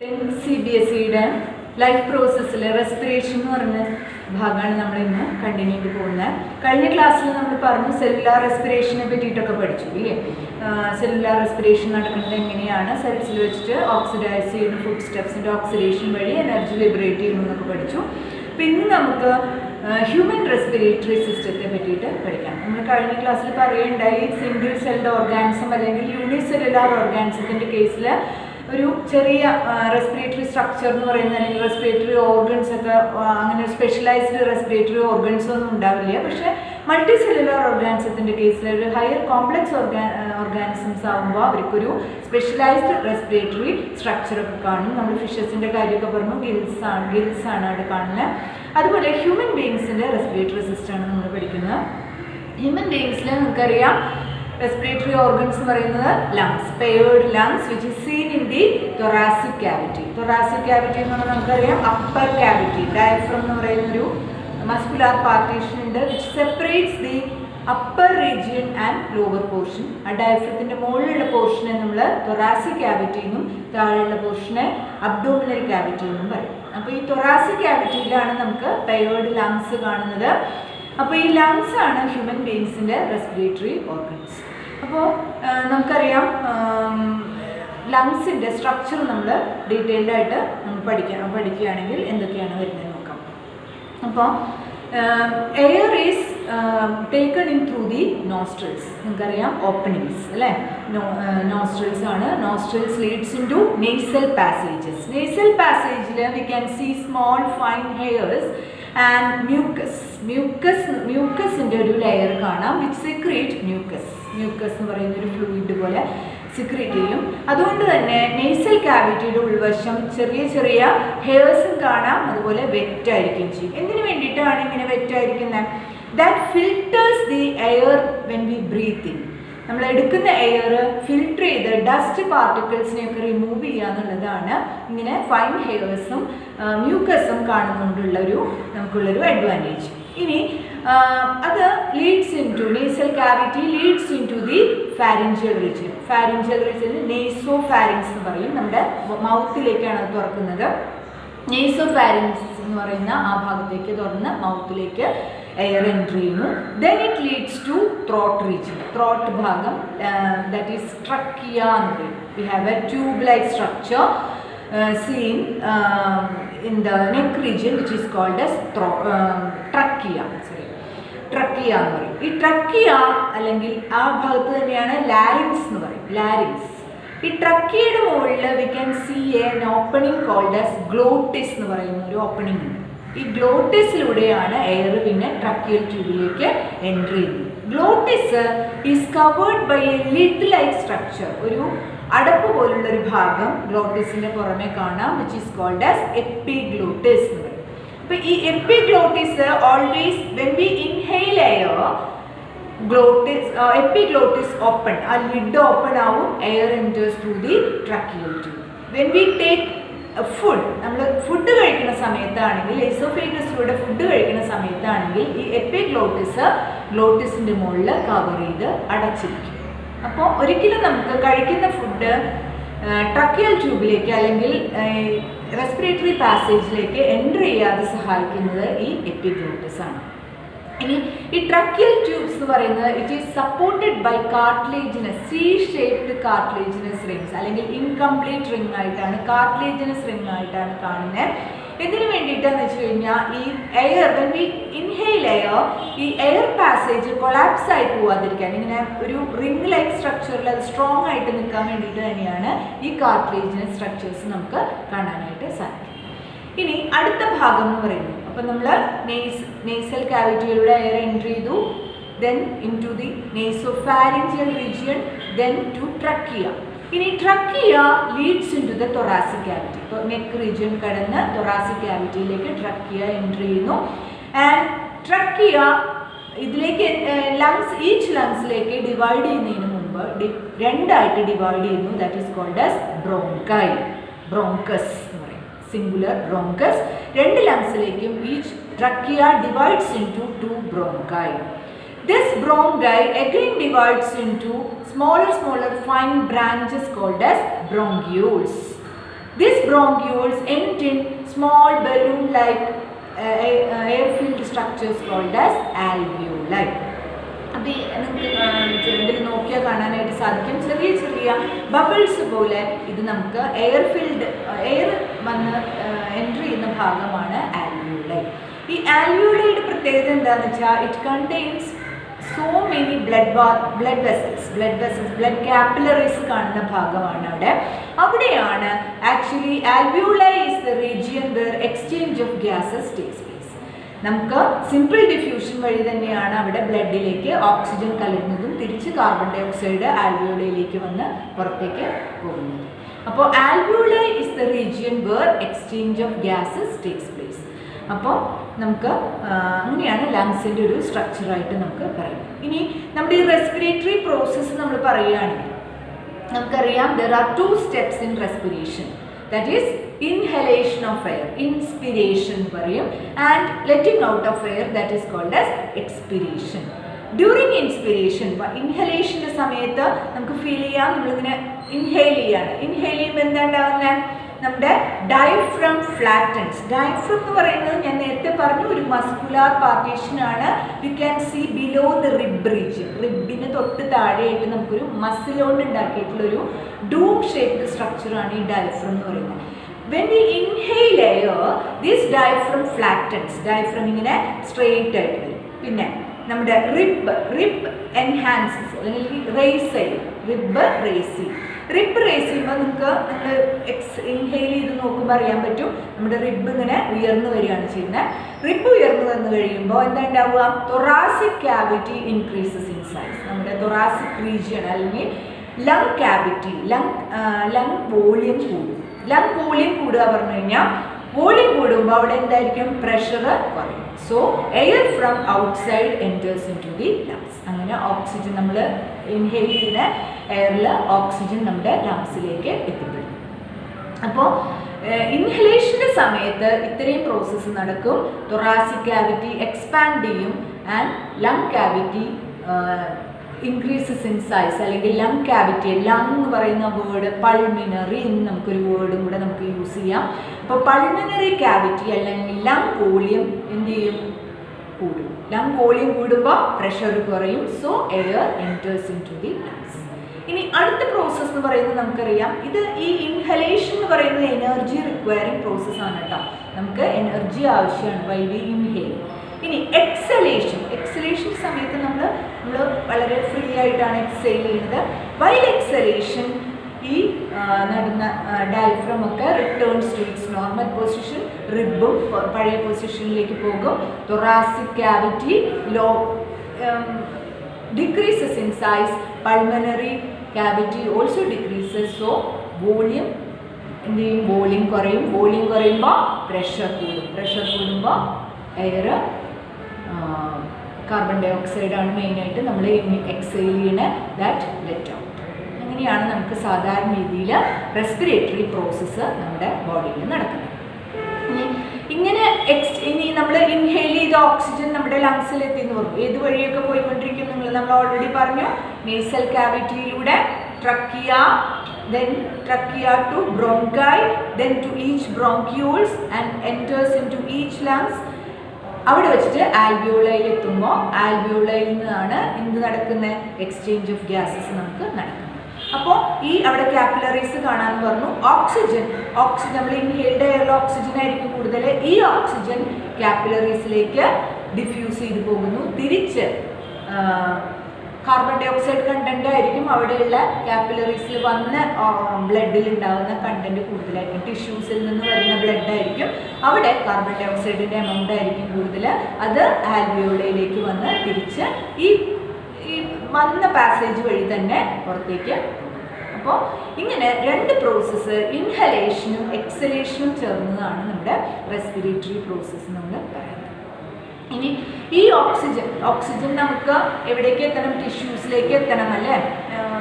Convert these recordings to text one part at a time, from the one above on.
CBSE life പ്രോസസ്സിൽ respiration എന്ന് പറഞ്ഞ ഭാഗമാണ് നമ്മൾ ഇന്ന് കണ്ടിന്യൂ ചെയ്ത് പോകുന്നത്. കഴിഞ്ഞ ക്ലാസ്സിൽ നമ്മൾ പറഞ്ഞു സെല്ലുലാർ റെസ്പിറേഷനെ പറ്റിയിട്ടൊക്കെ പഠിച്ചു ഇല്ലേ. സെല്ലുലാർ റെസ്പിറേഷൻ നടക്കുന്നത് എങ്ങനെയാണ്, സെൽസിൽ വെച്ചിട്ട് ഓക്സിഡൈസ് ചെയ്യുന്ന ഫുഡ് സ്റ്റെപ്സിൻ്റെ ഓക്സിഡേഷൻ വഴി എനർജി ലിബറേറ്റ് ചെയ്യുന്നു എന്നൊക്കെ പഠിച്ചു. പിന്നെ നമുക്ക് ഹ്യൂമൻ റെസ്പിറേറ്ററി സിസ്റ്റത്തെ പറ്റിയിട്ട് പഠിക്കാം. നമ്മൾ കഴിഞ്ഞ ക്ലാസ്സിൽ പറയുകയുണ്ടായി സിംഗിൾ സെൽഡ് ഓർഗാനിസം അല്ലെങ്കിൽ യൂണിസെല്ലുലാർ ഓർഗാനിസത്തിൻ്റെ കേസിൽ ഒരു ചെറിയ റെസ്പിറേറ്ററി സ്ട്രക്ചർ എന്ന് പറയുന്നത് അല്ലെങ്കിൽ റെസ്പിറേറ്ററി ഓർഗൻസ് ഒക്കെ അങ്ങനെ സ്പെഷ്യലൈസ്ഡ് റെസ്പിറേറ്ററി ഓർഗൻസ് ഒന്നും ഉണ്ടാവില്ല. പക്ഷേ മൾട്ടി സെല്ലുലാർ ഓർഗാനിസത്തിൻ്റെ കേസിൽ ഒരു ഹയർ കോംപ്ലക്സ് ഓർഗാനിസംസ് ആകുമ്പോൾ അവർക്കൊരു സ്പെഷ്യലൈസ്ഡ് റെസ്പിറേറ്ററി സ്ട്രക്ചറൊക്കെ കാണും. നമ്മൾ ഫിഷസിൻ്റെ കാര്യമൊക്കെ പറഞ്ഞു, ഗിൽസ് ആണ് അവിടെ കാണുന്നത്. അതുപോലെ ഹ്യൂമൻ ബീയിങ്സിൻ്റെ റെസ്പിറേറ്ററി സിസ്റ്റമാണ് നമ്മൾ പഠിക്കുന്നത്. ഹ്യൂമൻ ബീയിങ്സിൽ നമുക്കറിയാം റെസ്പിറേറ്ററി ഓർഗൻസ് എന്ന് പറയുന്നത് lungs, paired lungs which is scene in the thoracic cavity. Thoracic cavity എന്ന് പറഞ്ഞാൽ നമുക്കറിയാം അപ്പർ ക്യാവിറ്റി, ഡയഫ്രം എന്ന് പറയുന്നൊരു മസ്കുലാർ പാർട്ടീഷൻ ഉണ്ട് which separates the upper region and lower portion. ആ ഡയഫ്രത്തിൻ്റെ മുകളിലുള്ള പോർഷനെ നമ്മൾ തൊറാസിക് ക്യാവിറ്റി എന്നും താഴെയുള്ള പോർഷനെ അബ്ഡോമിനൽ ക്യാവിറ്റി എന്നും പറയും. അപ്പോൾ ഈ തൊറാസിക് ക്യാവിറ്റിയിലാണ് നമുക്ക് പെയർഡ് ലങ്സ് കാണുന്നത്. അപ്പോൾ ഈ ലങ്സ് ആണ് ഹ്യൂമൻ ബീയിങ്സിൻ്റെ റെസ്പിറേറ്ററി ഓർഗൻസ്. അപ്പോൾ നമുക്കറിയാം ലങ്സിൻ്റെ സ്ട്രക്ചർ നമ്മൾ ഡീറ്റെയിൽഡായിട്ട് നമ്മൾ പഠിക്കുകയാണെങ്കിൽ എന്തൊക്കെയാണ് വരുന്നത് നോക്കാം. അപ്പോൾ air is taken in through the nostrils. നമുക്കറിയാം ഓപ്പണിങ്സ് അല്ലേ, നോസ്ട്രിൽസ് ആണ്. Nostrils leads into nasal passages. Nasal പാസേജിൽ we can see small fine hairs and മ്യൂക്കസിൻ്റെ ഒരു ലെയർ കാണാം വിച്ച് സെക്രീറ്റ് മ്യൂക്കസ് എന്ന് പറയുന്ന ഒരു ഫ്ലൂയിഡ് പോലെ സെക്രീറ്റ് ചെയ്യും. അതുകൊണ്ട് തന്നെ നേസൽ ക്യാവിറ്റിയുടെ ഉൾവശം ചെറിയ ചെറിയ ഹെയർസും കാണാം, അതുപോലെ വെറ്റായിരിക്കും ചെയ്യും. എന്തിനു വേണ്ടിയിട്ടാണ് ഇങ്ങനെ വെറ്റായിരിക്കുന്നത്? That filters the air when we breathe in. നമ്മൾ എടുക്കുന്ന എയർ ഫിൽട്ടർ ചെയ്ത് ഡസ്റ്റ് പാർട്ടിക്കിൾസിനെയൊക്കെ റിമൂവ് ചെയ്യുക എന്നുള്ളതാണ് ഇങ്ങനെ ഫൈൻ ഹെയർസും മ്യൂക്കസും കാണുന്നതുകൊണ്ടുള്ളൊരു നമുക്കുള്ളൊരു അഡ്വാൻറ്റേജ്. ഇനി അത് leads into nasal cavity leads into the pharyngeal region. Pharyngeal region nasopharynx എന്ന് പറയും. നമ്മുടെ മൗത്തിലേക്കാണ് അത് തുറക്കുന്നത്. നേസോ ഫാരിങ്സ് എന്ന് പറയുന്ന ആ ഭാഗത്തേക്ക് തുറന്ന് മൗത്തിലേക്ക് എയർ എൻട്രി ചെയ്യുന്നു. Then it leads to throat region. Throat ഭാഗം ദാറ്റ് ഈസ് ട്രക്കിയ എന്ന് പറയും. We have a tube like structure seen in the neck region which is called as trachea. Trachea എന്ന് പറയും. ഈ ട്രക്കിയ അല്ലെങ്കിൽ ആ ഭാഗത്ത് തന്നെയാണ് ലാരിങ്സ് എന്ന് പറയും. ലാരിങ്സ്. ഈ ട്രക്കിയയുടെ മുകളിൽ we can see an opening called as glottis എന്ന് പറയുന്ന ഒരു ഓപ്പണിംഗ് ഉണ്ട്. ഈ ഗ്ലോട്ടിസിലൂടെയാണ് എയർ പിന്നെ ട്രക്കിയൽ ട്യൂബിലേക്ക് എൻട്രി ചെയ്യുന്നത്. Glottis is covered by a lid like structure. ഒരു അടപ്പ് പോലുള്ളൊരു ഭാഗം ഗ്ലോട്ടിസിൻ്റെ പുറമെ കാണാം which is called as epiglottis എന്ന് പറയും. അപ്പോൾ ഈ epiglottis always when we inhale air epiglottis open, ആ ലിഡ് ഓപ്പൺ ആവും, air enters through the tracheal tube. When we take food, നമ്മൾ ഫുഡ് കഴിക്കുന്ന സമയത്താണെങ്കിൽ എസോഫേഗസിലൂടെ ഫുഡ് കഴിക്കുന്ന സമയത്താണെങ്കിൽ ഈ ഗ്ലോട്ടിസിൻ്റെ മുകളിൽ കവർ ചെയ്ത് അടച്ചിരിക്കും. അപ്പോൾ ഒരിക്കലും നമുക്ക് കഴിക്കുന്ന ഫുഡ് ട്രക്കിയൽ ട്യൂബിലേക്ക് അല്ലെങ്കിൽ റെസ്പിറേറ്ററി പാസേജിലേക്ക് എൻ്റർ ചെയ്യാതെ സഹായിക്കുന്നത് ഈ എപ്പിഗ്ലോട്ടിസ് ആണ്. ഇനി ഈ ട്രക്കിയൽ ട്യൂബ്സ് എന്ന് പറയുന്നത് it is supported by cartilaginous C shaped cartilaginous rings അല്ലെങ്കിൽ ഇൻകംപ്ലീറ്റ് റിംഗ് ആയിട്ടാണ്, കാർട്ടിലേജിനസ് റിംഗ് ആയിട്ടാണ് കാണുന്നത്. എന്തിനു വേണ്ടിയിട്ടാന്ന് വെച്ച് കഴിഞ്ഞാൽ ഈ air when we inhale air ഈ എയർ പാസേജ് കൊളാപ്സ് ആയി പോവാതിരിക്കാൻ ഇങ്ങനെ ഒരു റിംഗ് ലൈക്ക് സ്ട്രക്ചറിൽ അത് സ്ട്രോങ് ആയിട്ട് നിൽക്കാൻ വേണ്ടിയിട്ട് തന്നെയാണ് ഈ കാർട്ടിലേജിനസ് സ്ട്രക്ചേഴ്സ് നമുക്ക് കാണാനായിട്ട് സാധിക്കും. ഇനി അടുത്ത ഭാഗം എന്ന് പറയുന്നത്, അപ്പം നമ്മൾ നേസൽ ക്യാവിറ്റിയിലൂടെ എയർ എൻട്രി ചെയ്തു, then into the nasopharyngeal region, then to trachea. ഇനി trachea leads into the thoracic cavity. ഇപ്പോൾ നെക്ക് റീജിയൻ കടന്ന് തൊറാസിക് ക്യാവിറ്റിയിലേക്ക് ട്രക്കിയ എൻട്രി ചെയ്യുന്നു. ആൻഡ് ട്രക്കിയ ഇതിലേക്ക് ഈച്ച് ലങ്സിലേക്ക് ഡിവൈഡ് ചെയ്യുന്നതിന് മുമ്പ് രണ്ടായിട്ട് ഡിവൈഡ് ചെയ്യുന്നു. That is called as bronchus എന്ന് പറയും, സിംഗുലർ ബ്രോങ്കസ്. രണ്ട് ലങ്സിലേക്കും each trachea divides into 2 bronchi. This bronchi again divides into smaller fine branches called as bronchioles. These bronchioles end in small balloon-like air-filled structures called as alveoli. അപ്പോൾ നിങ്ങൾക്ക് ഇതിൽ നോക്കിയാൽ കാണാനായിട്ട് സാധിക്കും, ചെറിയ ചെറിയ ബബിൾസ് പോലെ ഇത് നമുക്ക് എയർ വന്ന് എൻട്രി ചെയ്യുന്ന ഭാഗമാണ് ആൽവിയോളൈ. ഈ ആൽവിയോളൈയുടെ പ്രത്യേകത എന്താണെന്ന് വെച്ചാൽ it contains so many blood capillaries കാണുന്ന ഭാഗമാണ് അവിടെയാണ് actually alveoli is the region where exchange of gases takes place. നമുക്ക് സിമ്പിൾ ഡിഫ്യൂഷൻ വഴി തന്നെയാണ് അവിടെ ബ്ലഡിലേക്ക് ഓക്സിജൻ കലരുന്നതും തിരിച്ച് കാർബൺ ഡൈ ഓക്സൈഡ് ആൽവിയോളയിലേക്ക് വന്ന് പുറത്തേക്ക് പോകുന്നത്. അപ്പോൾ alveoli is the region where exchange of gases takes place. അപ്പോൾ നമുക്ക് അങ്ങനെയാണ് ലങ്സിൻ്റെ ഒരു സ്ട്രക്ചറായിട്ട് നമുക്ക് പറയാം. ഇനി നമ്മുടെ ഈ റെസ്പിറേറ്ററി പ്രോസസ്സ് നമ്മൾ പറയുകയാണെങ്കിൽ നമുക്കറിയാം there are 2 steps in respiration. That is inhalation of air, inspiration പറയും, and letting out of air, that is called as expiration. During inspiration, inhalation സമയത്ത് നമുക്ക് ഫീൽ ചെയ്യാം നമ്മളിങ്ങനെ ഇൻഹെയിൽ ചെയ്യാണ്. ഇൻഹെയിൽ ചെയ്യുമ്പോൾ എന്താ ഉണ്ടാകുന്നത്? നമ്മുടെ ഡയഫ്രം ഫ്ലാറ്റൻസ്. ഡയഫ്രം എന്ന് പറയുന്നത് ഞാൻ നേരത്തെ പറഞ്ഞു ഒരു മസ്കുലാർ പാർട്ടീഷനാണ്. You can see below the rib region. റിബിന് തൊട്ട് താഴെയായിട്ട് നമുക്കൊരു മസിൽ കൊണ്ട് ഉണ്ടാക്കിയിട്ടുള്ളൊരു ഡൂം ഷേപ്ഡ് സ്ട്രക്ചറാണ് ഈ ഡയഫ്രം എന്ന് പറയുന്നത്. When we inhale air, this diaphragm flattens. Diaphragm ഇങ്ങനെ സ്ട്രെയിറ്റ് ആയിട്ട് വരും. പിന്നെ നമ്മുടെ റിബ് എൻഹാൻസസ് അല്ലെങ്കിൽ റേസ് ചെയ്യും. റിബ് റേസ് ചെയ്യുമ്പോൾ നമുക്ക് നമ്മൾ ഇൻഹെയിൽ ചെയ്ത് നോക്കുമ്പോൾ അറിയാൻ പറ്റും നമ്മുടെ റിബ് ഇങ്ങനെ ഉയർന്നു വരികയാണ് ചെയ്യുന്നത്. റിബ് ഉയർന്നു വന്നു കഴിയുമ്പോൾ എന്താ ഉണ്ടാവുക? Thoracic cavity increases in size. നമ്മുടെ തൊറാസിക് റീജിയൺ അല്ലെങ്കിൽ ലങ് ക്യാവിറ്റി, ലങ് വോളിയം കൂടും. ലങ് വോളിയം കൂടുക പറഞ്ഞു കഴിഞ്ഞാൽ വോളിയം കൂടുമ്പോൾ അവിടെ എന്തായിരിക്കും? പ്രഷർ കുറയും. So air from outside enters into the lungs. അങ്ങനെ ഓക്സിജൻ നമ്മൾ ഇൻഹെയിൽ ചെയ്യുന്ന എയറിൽ ഓക്സിജൻ നമ്മുടെ ലങ്സിലേക്ക് എത്തിപ്പെടും. അപ്പോൾ ഇൻഹലേഷൻ്റെ സമയത്ത് ഇത്രയും പ്രോസസ്സ് നടക്കും. തൊറാസിക് ക്യാവിറ്റി എക്സ്പാൻഡ് ചെയ്യും and lung cavity increases in size. അല്ലെങ്കിൽ ലങ് ക്യാവിറ്റി, ലങ് എന്ന് പറയുന്ന വേർഡ് പൾമിനറി എന്ന് നമുക്കൊരു വേർഡും കൂടെ നമുക്ക് യൂസ് ചെയ്യാം. അപ്പോൾ പൾമിനറി ക്യാവിറ്റി അല്ലെങ്കിൽ ലങ് വോളിയം എന്ത് ചെയ്യും? കൂടും. ലങ് വോളിയം കൂടുമ്പോൾ പ്രഷർ കുറയും. So air enters into the lungs. ഇനി അടുത്ത പ്രോസസ്സ് എന്ന് പറയുന്നത് നമുക്കറിയാം, ഇത് ഈ ഇൻഹലേഷൻ എന്ന് പറയുന്നത് എനർജി റിക്വയറിങ് പ്രോസസ്സാണ് കേട്ടോ. നമുക്ക് എനർജി ആവശ്യമാണ് വൈ വി ഇൻഹെയിൽ. ഇനി എക്സലേഷൻ സമയത്ത് നമ്മൾ വളരെ ഫ്രീ ആയിട്ടാണ് എക്സെയിൽ ചെയ്യുന്നത്. വൈൽ എക്സലേഷൻ ഈ നടുന്ന ഡയഫ്രം ഒക്കെ returns to its normal position. റിബും പഴയ പൊസിഷനിലേക്ക് പോകും. Thoracic cavity decreases in size, pulmonary cavity also decreases. So volume കുറയുമ്പോൾ പ്രഷർ കൂടുമ്പോൾ എയർ കാർബൺ ഡൈ ഓക്സൈഡാണ് മെയിനായിട്ട് നമ്മൾ എക്സെയിൽ ചെയ്യുന്ന ദാറ്റ് ലെറ്റ് ഔട്ട്. അങ്ങനെയാണ് നമുക്ക് സാധാരണ രീതിയിൽ റെസ്പിറേറ്ററി പ്രോസസ്സ് നമ്മുടെ ബോഡിയിൽ നടക്കുന്നത്. ഇനി നമ്മൾ ഇൻഹെയിൽ ചെയ്ത ഓക്സിജൻ നമ്മുടെ ലങ്സിലെത്തി എന്ന് പറഞ്ഞു. ഏത് വഴിയൊക്കെ പോയിക്കൊണ്ടിരിക്കും നമ്മൾ ഓൾറെഡി പറഞ്ഞു. നേസൽ ക്യാവിറ്റിയിലൂടെ trachea to bronchi, then to each bronchioles and enters into each lungs. അവിടെ വെച്ചിട്ട് ആൽവിയോളയിൽ എത്തുമ്പോൾ ആൽവിയോളയിൽ നിന്നാണ് എന്ത് നടക്കുന്ന എക്സ്ചേഞ്ച് ഓഫ് ഗ്യാസസ് നമുക്ക് നടക്കുന്നത്. അപ്പോൾ ഈ അവിടെ കാപ്പിലറീസ് കാണാമെന്ന് പറഞ്ഞു. ഓക്സിജൻ നമ്മൾ ഇൻഹെയിൽഡ് എയറിൽ ഓക്സിജൻ ആയിരിക്കും കൂടുതൽ. ഈ ഓക്സിജൻ കാപ്പിലറീസിലേക്ക് ഡിഫ്യൂസ് ചെയ്ത് പോകുന്നു. തിരിച്ച് കാർബൺ ഡൈ ഓക്സൈഡ് കണ്ടന്റ് ആയിരിക്കും അവിടെയുള്ള കാപ്പിലറീസിൽ വന്ന ബ്ലഡിൽ ഉണ്ടാകുന്ന കണ്ടന്റ് കൂടുതലായിരിക്കും. ടിഷ്യൂസിൽ നിന്ന് വരുന്ന ബ്ലഡ് ആയിരിക്കും അവിടെ കാർബൺ ഡൈ ഓക്സൈഡിൻ്റെ എമൗണ്ട് ആയിരിക്കും കൂടുതൽ. അത് ആൽവിയോളയിലേക്ക് വന്ന് തിരിച്ച് ഈ വന്ന പാസേജ് വഴി തന്നെ പുറത്തേക്ക്. അപ്പോൾ ഇങ്ങനെ രണ്ട് പ്രോസസ്സ്, ഇൻഹലേഷനും എക്സലേഷനും ചേർന്നതാണ് നമ്മുടെ റെസ്പിറേറ്ററി പ്രോസസ്സ് നമ്മൾ പറയുന്നത്. ഇനി ഈ ഓക്സിജൻ നമുക്ക് എവിടേക്ക് എത്തണം? ടിഷ്യൂസിലേക്ക് എത്തണം അല്ലേ?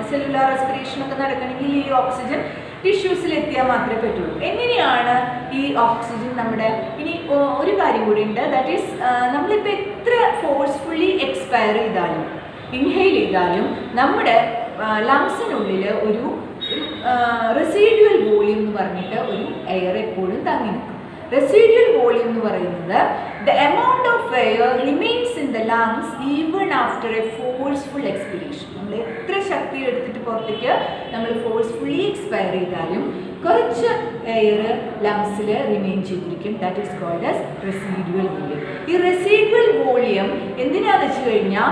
സെല്ലുലാർ റെസ്പിറേഷനൊക്കെ നടക്കണമെങ്കിൽ ഈ ഓക്സിജൻ ടിഷ്യൂസിലെത്തിയാൽ മാത്രമേ പറ്റുള്ളൂ. എങ്ങനെയാണ് ഈ ഓക്സിജൻ നമ്മുടെ? ഇനി ഒരു കാര്യം കൂടി ഉണ്ട്. ദാറ്റ് ഈസ് നമ്മളിപ്പോൾ എത്ര ഫോഴ്സ്ഫുള്ളി എക്സ്പയർ ചെയ്താലും ഇൻഹെയിൽ ചെയ്താലും നമ്മുടെ ലങ്സിനുള്ളിൽ ഒരു റെസിഡ്യുവൽ വോളിയം വോളിയം എന്ന് പറഞ്ഞിട്ട് ഒരു എയർ എപ്പോഴും തങ്ങി നിൽക്കും. റെസിഡ്യൂവൽ വോളിയം എന്ന് പറയുന്നത് the amount of air remains in the lungs even after A forceful expiration. നമ്മൾ എത്ര ശക്തി എടുത്തിട്ട് പുറത്തേക്ക് നമ്മൾ ഫോഴ്സ്ഫുള്ളി എക്സ്പയർ ചെയ്താലും കുറച്ച് എയർ ലങ്സിൽ റിമെയിൻ ചെയ്തിരിക്കും. That is called as residual volume. ഈ റെസിഡ്യൂവൽ വോളിയം എന്തിനാണെന്ന് വെച്ച് കഴിഞ്ഞാൽ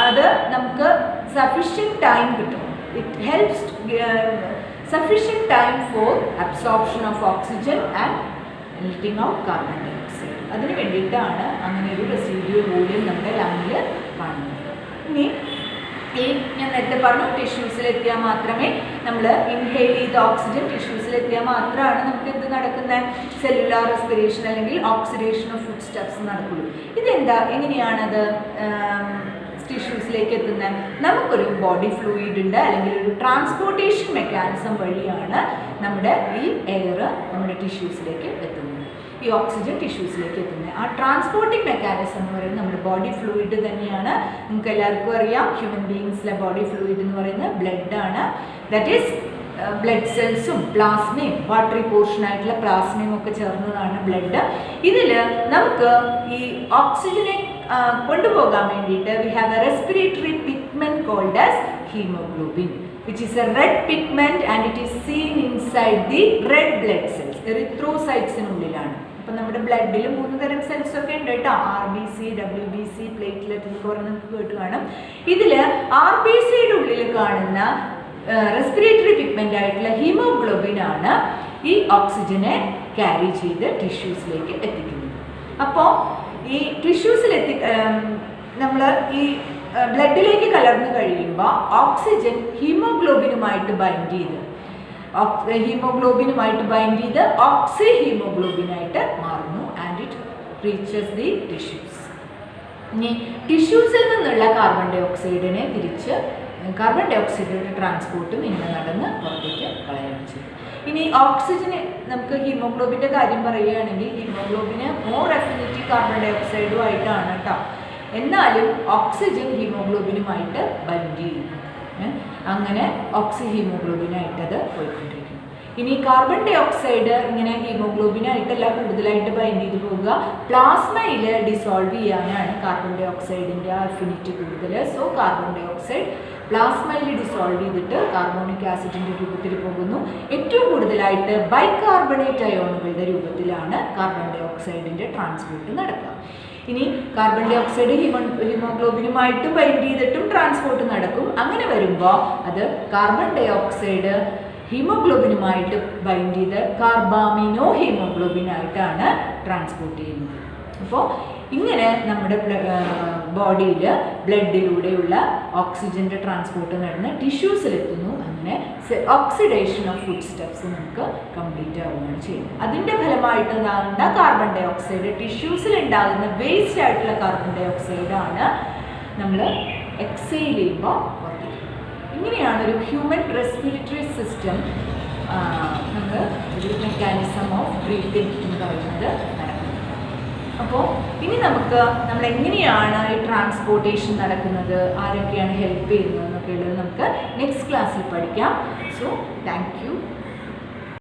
അത് നമുക്ക് സഫിഷ്യൻറ്റ് ടൈം കിട്ടും. It helps sufficient time for absorption of oxygen and letting out carbon dioxide. അതിന് വേണ്ടിയിട്ടാണ് അങ്ങനെ ഒരു റെസിഡ്യൂവൽ വോളിയം നമ്മുടെ ലങ്ങിൽ കാണുന്നത്. ഇനി ഈ ഞാൻ നേരത്തെ പറഞ്ഞു ടിഷ്യൂസിലെത്തിയാൽ മാത്രമേ നമ്മൾ ഇൻഹെയിൽ ചെയ്ത ഓക്സിജൻ ടിഷ്യൂസിലെത്തിയാൽ മാത്രമാണ് നമുക്ക് എന്ത് നടക്കുന്ന സെല്ലുലാർ റെസ്പിറേഷൻ അല്ലെങ്കിൽ ഓക്സിഡേഷൻ ഓഫ് ഫുഡ് സ്റ്റഫ്സ് നടക്കുള്ളൂ. ഇതെന്താ എങ്ങനെയാണത് ടിഷ്യൂസിലേക്ക് എത്തുന്നത്? നമുക്കൊരു ബോഡി ഫ്ലൂയിഡ് ഉണ്ട്, അല്ലെങ്കിൽ ഒരു ട്രാൻസ്പോർട്ടേഷൻ മെക്കാനിസം വഴിയാണ് നമ്മുടെ ഈ എയർ നമ്മുടെ ടിഷ്യൂസിലേക്ക് എത്തുന്നത്, ഈ ഓക്സിജൻ ടിഷ്യൂസിലേക്ക് എത്തുന്നത്. ആ ട്രാൻസ്പോർട്ടിംഗ് മെക്കാനിസം എന്ന് പറയുന്നത് നമ്മുടെ ബോഡി ഫ്ലൂയിഡ് തന്നെയാണ്. നമുക്ക് എല്ലാവർക്കും അറിയാം ഹ്യൂമൻ ബീയിങ്സിലെ ബോഡി ഫ്ലൂയിഡ് എന്ന് പറയുന്നത് ബ്ലഡാണ്. ദാറ്റ് ഈസ് ബ്ലഡ് സെൽസും പ്ലാസ്മയും വാട്ടറി പോർഷനായിട്ടുള്ള പ്ലാസ്മയും ഒക്കെ ചേർന്നതാണ് ബ്ലഡ്. ഇതിൽ നമുക്ക് ഈ ഓക്സിജനെ കൊണ്ടുപോകാൻ വേണ്ടിയിട്ട് we have a respiratory pigment called as haemoglobin, which is a red pigment and it is seen inside the red blood cells, എറിത്രോസൈറ്റ്സിനുള്ളിലാണ്. അപ്പം നമ്മുടെ ബ്ലഡിൽ 3 തരം സെൽസ് ഒക്കെ ഉണ്ട് കേട്ടോ. RBC, WBC, പ്ലേറ്റ്ലെറ്റ് എന്നൊക്കെ പറഞ്ഞ് നമുക്ക് കേട്ട് കാണും. ഇതിൽ RBCയുടെ ഉള്ളിൽ കാണുന്ന റെസ്പിറേറ്ററി പിഗ്മെൻ്റ് ആയിട്ടുള്ള ഹീമോഗ്ലോബിനാണ് ഈ ഓക്സിജനെ ക്യാരി ചെയ്ത് ടിഷ്യൂസിലേക്ക് എത്തിക്കുന്നത്. അപ്പോൾ ഈ ടിഷ്യൂസിലെത്തി നമ്മൾ ഈ ബ്ലഡിലേക്ക് കലർന്നു കഴിയുമ്പോൾ ഓക്സിജൻ ഹീമോഗ്ലോബിനുമായിട്ട് ബൈൻഡ് ചെയ്ത് ഓക്സി ഹീമോഗ്ലോബിനായിട്ട് മാറുന്നു and it reaches the tissues. ഇനി ടിഷ്യൂസിൽ നിന്നുള്ള കാർബൺ ഡൈ ഓക്സൈഡിനെ തിരിച്ച് കാർബൺ ഡൈ ഓക്സൈഡിൻ്റെ ട്രാൻസ്പോർട്ടും ഇങ്ങനെ നടന്ന് പുറത്തേക്ക് കളയുകയാണ് ചെയ്യുന്നത്. ഇനി ഓക്സിജന് നമുക്ക് ഹീമോഗ്ലോബിൻ്റെ കാര്യം പറയുകയാണെങ്കിൽ ഹീമോഗ്ലോബിന് മോർ അഫിനിറ്റി കാർബൺ ഡൈ ഓക്സൈഡുമായിട്ടാണ് കേട്ടോ. എന്നാലും ഓക്സിജൻ ഹീമോഗ്ലോബിനുമായിട്ട് ബൈൻഡ് ചെയ്യുന്നു. അങ്ങനെ ഓക്സി ഹീമോഗ്ലോബിനായിട്ടത് പോയിക്കൊണ്ടിരിക്കുന്നു. ഇനി കാർബൺ ഡൈ ഓക്സൈഡ് ഇങ്ങനെ ഹീമോഗ്ലോബിനായിട്ടല്ല കൂടുതലായിട്ട് ബൈൻഡ് ചെയ്ത് പോവുക, പ്ലാസ്മയിൽ ഡിസോൾവ് ചെയ്യാനാണ് കാർബൺ ഡൈ ഓക്സൈഡിൻ്റെ അഫിനിറ്റി കൂടുതൽ. സോ കാർബൺ ഡൈ ഓക്സൈഡ് പ്ലാസ്മയിൽ ഡിസോൾവ് ചെയ്തിട്ട് കാർബോണിക് ആസിഡിൻ്റെ രൂപത്തിൽ പോകുന്നു. ഏറ്റവും കൂടുതലായിട്ട് ബൈകാർബണേറ്റ് അയോണുകളുടെ രൂപത്തിലാണ് കാർബൺ ഡൈ ഓക്സൈഡിൻ്റെ ട്രാൻസ്പോർട്ട് നടക്കുക. ഇനി കാർബൺ ഡൈ ഓക്സൈഡ് ഹീമോഗ്ലോബിനുമായിട്ട് ബൈൻഡ് ചെയ്തിട്ടും ട്രാൻസ്പോർട്ട് നടക്കും. അങ്ങനെ വരുമ്പോൾ അത് കാർബൺ ഡൈ ഓക്സൈഡ് ഹീമോഗ്ലോബിനുമായിട്ട് ബൈൻഡ് ചെയ്ത് കാർബാമിനോ ഹീമോഗ്ലോബിനായിട്ടാണ് ട്രാൻസ്പോർട്ട് ചെയ്യുന്നത്. അപ്പോൾ ഇങ്ങനെ നമ്മുടെ ബോഡിയിൽ ബ്ലഡിലൂടെയുള്ള ഓക്സിജൻ്റെ ട്രാൻസ്പോർട്ട് നടന്ന് ടിഷ്യൂസിലെത്തുന്നു. അങ്ങനെ ഓക്സിഡേഷൻ ഓഫ് ഫുഡ് സ്റ്റഫ്സ് നമുക്ക് കംപ്ലീറ്റ് ആവുകയാണ് ചെയ്യുന്നത്. അതിൻ്റെ ഫലമായിട്ട് ഉണ്ടാകുന്ന കാർബൺ ഡൈ ഓക്സൈഡ് ടിഷ്യൂസിൽ ഉണ്ടാകുന്ന വേസ്റ്റ് ആയിട്ടുള്ള കാർബൺ ഡൈ ഓക്സൈഡാണ് നമ്മൾ എക്സെയിൽ ചെയ്യുമ്പോൾ പുറത്തേക്ക്. ഇങ്ങനെയാണ് ഒരു ഹ്യൂമൻ റെസ്പിറേറ്ററി സിസ്റ്റം നമ്മൾ ഒരു മെക്കാനിസം ഓഫ് ബ്രീത്തിങ് എന്ന് പറയുന്നത് നടക്കുന്നത്. അപ്പോൾ ഇനി നമുക്ക് നമ്മൾ എങ്ങനെയാണ് ഈ ട്രാൻസ്പോർട്ടേഷൻ നടക്കുന്നത്, ആരൊക്കെയാണ് ഹെൽപ്പ് ചെയ്യുന്നത് എന്നൊക്കെ ഉള്ളത് നമുക്ക് നെക്സ്റ്റ് ക്ലാസ്സിൽ പഠിക്കാം. So thank you.